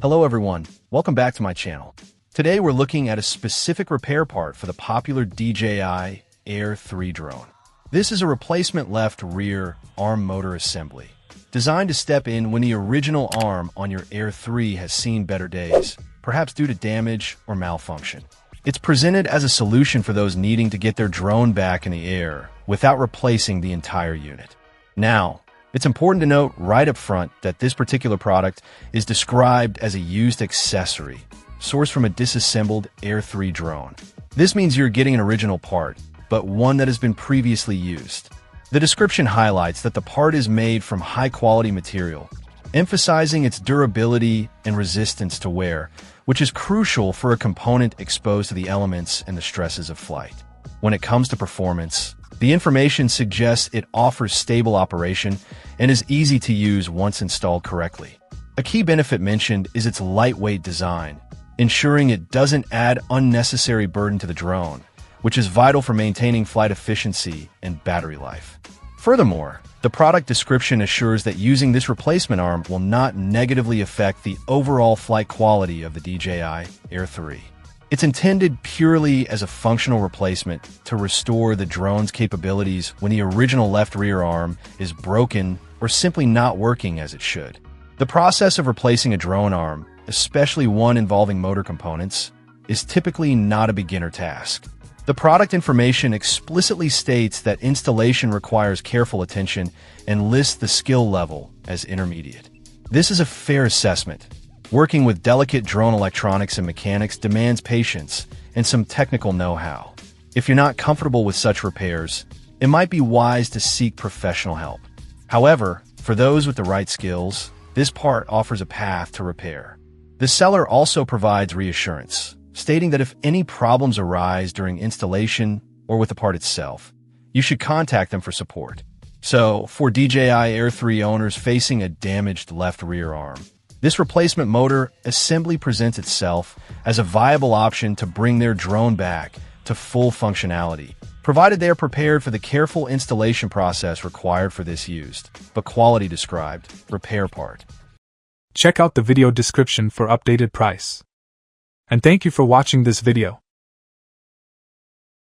Hello everyone, welcome back to my channel. Today we're looking at a specific repair part for the popular DJI Air 3 drone. This is a replacement left-rear arm motor assembly, designed to step in when the original arm on your Air 3 has seen better days, perhaps due to damage or malfunction. It's presented as a solution for those needing to get their drone back in the air without replacing the entire unit. Now, it's important to note right up front that this particular product is described as a used accessory, sourced from a disassembled Air 3 drone. This means you're getting an original part, but one that has been previously used. The description highlights that the part is made from high-quality material, emphasizing its durability and resistance to wear, which is crucial for a component exposed to the elements and the stresses of flight. When it comes to performance, the information suggests it offers stable operation and is easy to use once installed correctly. A key benefit mentioned is its lightweight design, ensuring it doesn't add unnecessary burden to the drone, which is vital for maintaining flight efficiency and battery life. Furthermore, the product description assures that using this replacement arm will not negatively affect the overall flight quality of the DJI Air 3. It's intended purely as a functional replacement to restore the drone's capabilities when the original left rear arm is broken or simply not working as it should. The process of replacing a drone arm, especially one involving motor components, is typically not a beginner task. The product information explicitly states that installation requires careful attention and lists the skill level as intermediate. This is a fair assessment. Working with delicate drone electronics and mechanics demands patience and some technical know-how. If you're not comfortable with such repairs, it might be wise to seek professional help. However, for those with the right skills, this part offers a path to repair. The seller also provides reassurance, stating that if any problems arise during installation or with the part itself, you should contact them for support. So, for DJI Air 3 owners facing a damaged left rear arm, this replacement motor assembly presents itself as a viable option to bring their drone back to full functionality, provided they are prepared for the careful installation process required for this used, but quality described, repair part. Check out the video description for updated price. And thank you for watching this video.